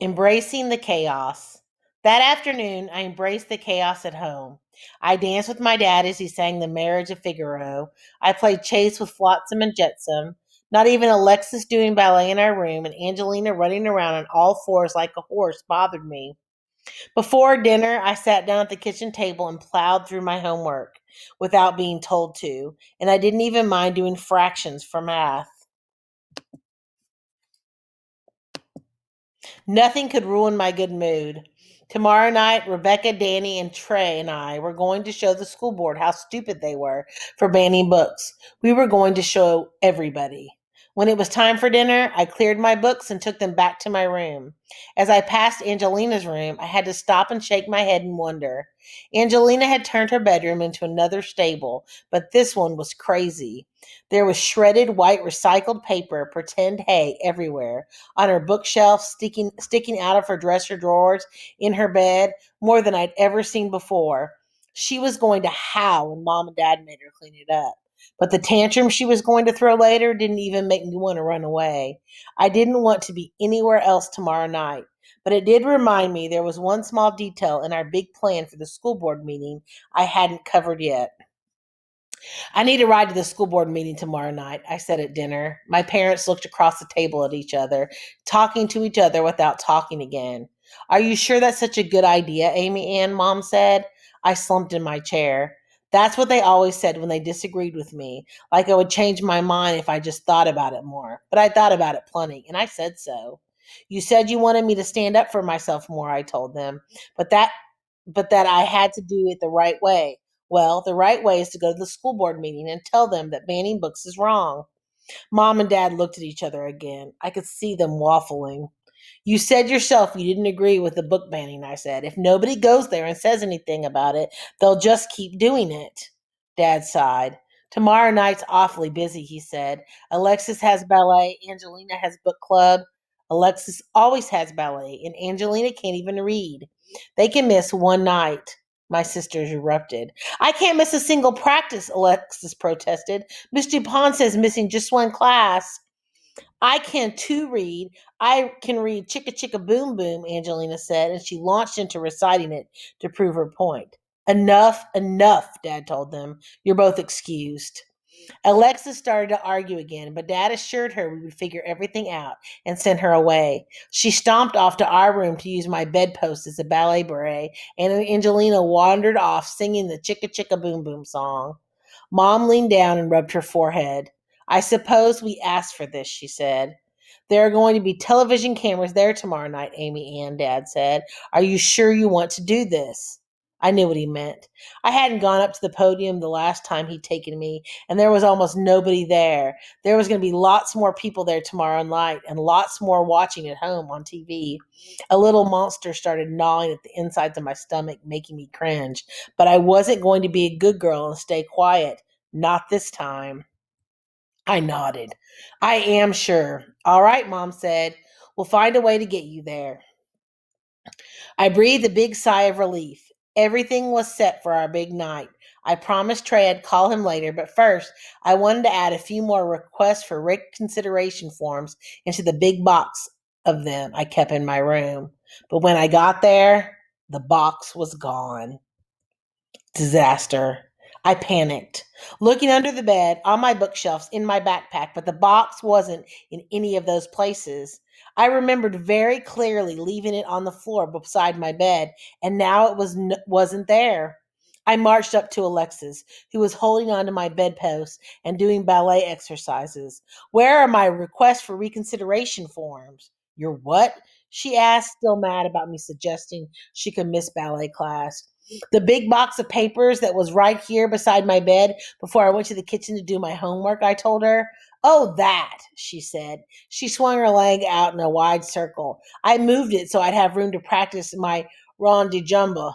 Embracing the chaos. That afternoon, I embraced the chaos at home. I danced with my dad as he sang The Marriage of Figaro. I played chase with Flotsam and Jetsam. Not even Alexis doing ballet in our room and Angelina running around on all fours like a horse bothered me. Before dinner, I sat down at the kitchen table and plowed through my homework without being told to, and I didn't even mind doing fractions for math. Nothing could ruin my good mood. Tomorrow night, Rebecca, Danny, and Trey and I were going to show the school board how stupid they were for banning books. We were going to show everybody. When it was time for dinner, I cleared my books and took them back to my room. As I passed Angelina's room, I had to stop and shake my head in wonder. Angelina had turned her bedroom into another stable, but this one was crazy. There was shredded white recycled paper, pretend hay everywhere on her bookshelf, sticking out of her dresser drawers, in her bed, more than I'd ever seen before. She was going to howl when mom and dad made her clean it up. But the tantrum she was going to throw later didn't even make me want to run away. I didn't want to be anywhere else tomorrow night. But it did remind me there was one small detail in our big plan for the school board meeting I hadn't covered yet. I need a ride to the school board meeting tomorrow night, I said at dinner. My parents looked across the table at each other, talking to each other without talking again. Are you sure that's such a good idea, Amy Ann? Mom said. I slumped in my chair. That's what they always said when they disagreed with me, like I would change my mind if I just thought about it more. But I thought about it plenty, and I said so. You said you wanted me to stand up for myself more, I told them. But that but that I had to do it the right way. Well, the right way is to go to the school board meeting and tell them that banning books is wrong. Mom and dad looked at each other again. I could see them waffling. You said yourself you didn't agree with the book banning, I said. If nobody goes there and says anything about it, they'll just keep doing it. Dad sighed. Tomorrow night's awfully busy, he said. Alexis has ballet, Angelina has book club. Alexis always has ballet, and Angelina can't even read. They can miss one night. My sisters erupted. I can't miss a single practice, Alexis protested. Miss Dupont says missing just one class. I can too read. I can read Chicka Chicka Boom Boom, Angelina said, and she launched into reciting it to prove her point. Enough, enough, Dad told them. You're both excused. Alexis started to argue again, but Dad assured her we would figure everything out and sent her away. She stomped off to our room to use my bedpost as a ballet beret, and Angelina wandered off singing the Chicka Chicka Boom Boom song. Mom leaned down and rubbed her forehead. I suppose we asked for this, she said. There are going to be television cameras there tomorrow night, Amy Ann, Dad said. Are you sure you want to do this? I knew what he meant. I hadn't gone up to the podium the last time he'd taken me, and there was almost nobody there. There was going to be lots more people there tomorrow night, and lots more watching at home on TV. A little monster started gnawing at the insides of my stomach, making me cringe. But I wasn't going to be a good girl and stay quiet. Not this time. I nodded. I am sure. All right, Mom said. We'll find a way to get you there. I breathed a big sigh of relief. Everything was set for our big night. I promised Trey I'd call him later, but first, I wanted to add a few more requests for reconsideration forms into the big box of them I kept in my room. But when I got there, the box was gone. Disaster. I panicked, looking under the bed, on my bookshelves, in my backpack, but the box wasn't in any of those places. I remembered very clearly leaving it on the floor beside my bed, and now it wasn't there. I marched up to Alexis, who was holding onto my bedpost and doing ballet exercises. Where are my requests for reconsideration forms? Your what? She asked, still mad about me suggesting she could miss ballet class. The big box of papers that was right here beside my bed before I went to the kitchen to do my homework, I told her. Oh, that, she said. She swung her leg out in a wide circle. I moved it so I'd have room to practice my rond de jumbo.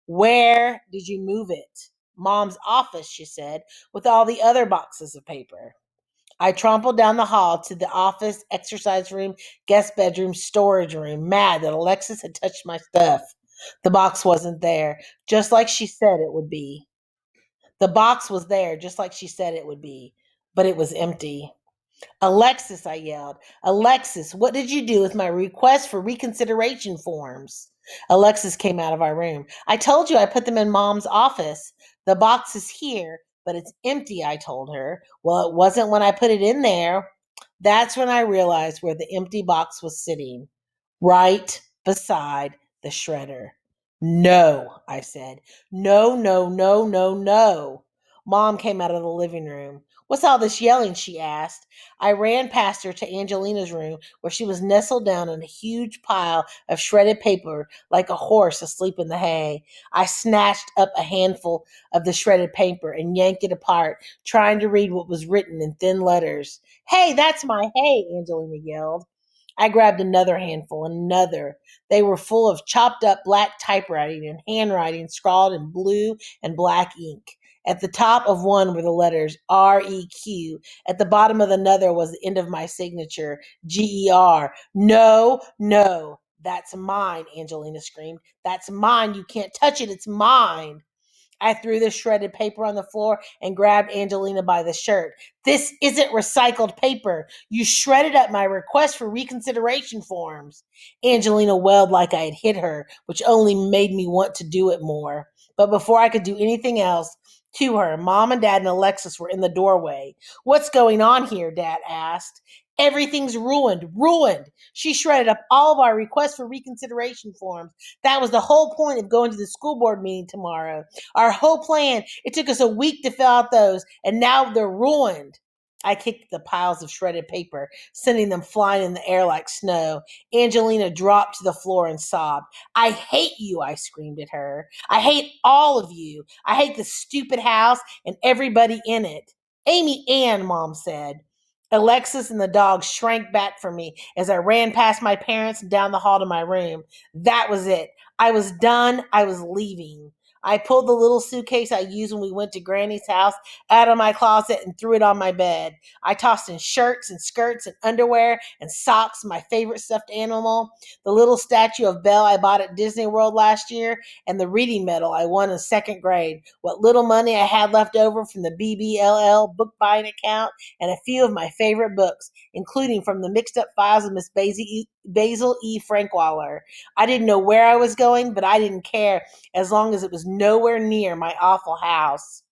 Where did you move it? Mom's office, she said, with all the other boxes of paper. I trompled down the hall to the office, exercise room, guest bedroom, storage room, mad that Alexis had touched my stuff. The box wasn't there, just like she said it would be. The box was there, just like she said it would be, but it was empty. Alexis, I yelled. Alexis, what did you do with my request for reconsideration forms? Alexis came out of our room. I told you I put them in Mom's office. The box is here, but it's empty, I told her. Well, it wasn't when I put it in there. That's when I realized where the empty box was sitting, right beside the shredder. No, I said. No, no, no, no, no. Mom came out of the living room. What's all this yelling? She asked. I ran past her to Angelina's room, where she was nestled down in a huge pile of shredded paper like a horse asleep in the hay. I snatched up a handful of the shredded paper and yanked it apart, trying to read what was written in thin letters. Hey, that's my hay, Angelina yelled. I grabbed another handful, another. They were full of chopped up black typewriting and handwriting scrawled in blue and black ink. At the top of one were the letters REQ. At the bottom of another was the end of my signature, GER. No, no, that's mine, Angelina screamed. That's mine. You can't touch it. It's mine. I threw the shredded paper on the floor and grabbed Angelina by the shirt. This isn't recycled paper. You shredded up my request for reconsideration forms. Angelina wailed like I had hit her, which only made me want to do it more. But before I could do anything else to her, Mom and Dad and Alexis were in the doorway. What's going on here? Dad asked. Everything's ruined, ruined. She shredded up all of our requests for reconsideration forms. That was the whole point of going to the school board meeting tomorrow. Our whole plan, it took us a week to fill out those, and now they're ruined. I kicked the piles of shredded paper, sending them flying in the air like snow. Angelina dropped to the floor and sobbed. I hate you, I screamed at her. I hate all of you. I hate the stupid house and everybody in it. Amy Ann, Mom said. Alexis and the dog shrank back from me as I ran past my parents and down the hall to my room. That was it. I was done. I was leaving. I pulled the little suitcase I used when we went to Granny's house out of my closet and threw it on my bed. I tossed in shirts and skirts and underwear and socks, my favorite stuffed animal, the little statue of Belle I bought at Disney World last year, and the reading medal I won in second grade, what little money I had left over from the BBLL book buying account, and a few of my favorite books, including from the mixed up files of Miss Basil E. Frankwaller. I didn't know where I was going, but I didn't care as long as it was nowhere near my awful house.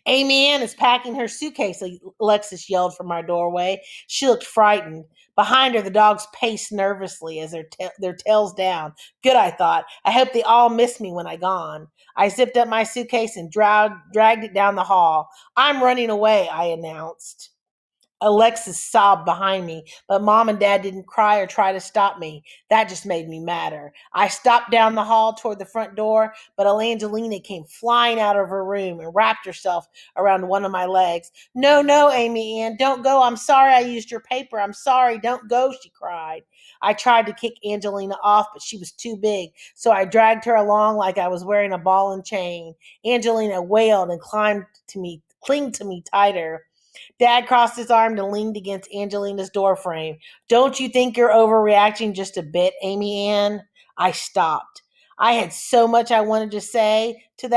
Amy Ann is packing her suitcase, Alexis yelled from our doorway. She looked frightened. Behind her, the dogs paced nervously as their tails down. Good, I thought. I hope they all miss me when I gone. I zipped up my suitcase and dragged it down the hall. I'm running away, I announced. Alexis sobbed behind me, but Mom and Dad didn't cry or try to stop me. That just made me madder. I stopped down the hall toward the front door, but Angelina came flying out of her room and wrapped herself around one of my legs. No, no, Amy Ann, don't go. I'm sorry I used your paper. I'm sorry. Don't go, she cried. I tried to kick Angelina off, but she was too big, so I dragged her along like I was wearing a ball and chain. Angelina wailed and clinged to me tighter. Dad crossed his arm and leaned against Angelina's doorframe. Don't you think you're overreacting just a bit, Amy Ann? I stopped. I had so much I wanted to say to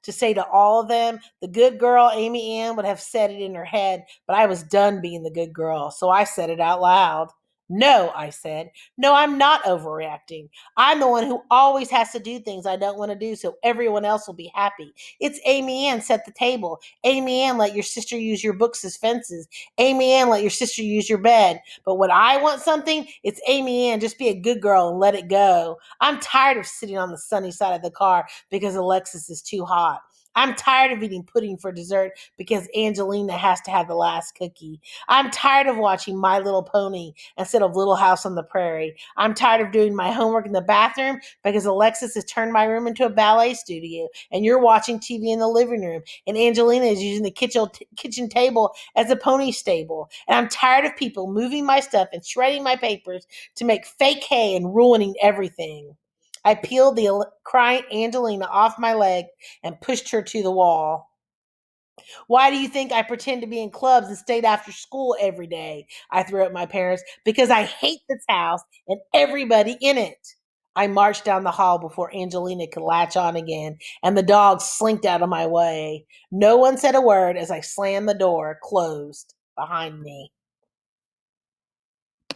say to all of them. The good girl, Amy Ann, would have said it in her head, but I was done being the good girl, so I said it out loud. No, I said. No, I'm not overreacting. I'm the one who always has to do things I don't want to do so everyone else will be happy. It's Amy Ann set the table. Amy Ann let your sister use your books as fences. Amy Ann let your sister use your bed. But when I want something, it's Amy Ann. Just be a good girl and let it go. I'm tired of sitting on the sunny side of the car because Alexis is too hot. I'm tired of eating pudding for dessert because Angelina has to have the last cookie. I'm tired of watching My Little Pony instead of Little House on the Prairie. I'm tired of doing my homework in the bathroom because Alexis has turned my room into a ballet studio and you're watching TV in the living room and Angelina is using the kitchen table as a pony stable. And I'm tired of people moving my stuff and shredding my papers to make fake hay and ruining everything. I peeled the crying Angelina off my leg and pushed her to the wall. Why do you think I pretend to be in clubs and stayed after school every day? I threw at my parents because I hate this house and everybody in it. I marched down the hall before Angelina could latch on again, and the dogs slinked out of my way. No one said a word as I slammed the door closed. behind me.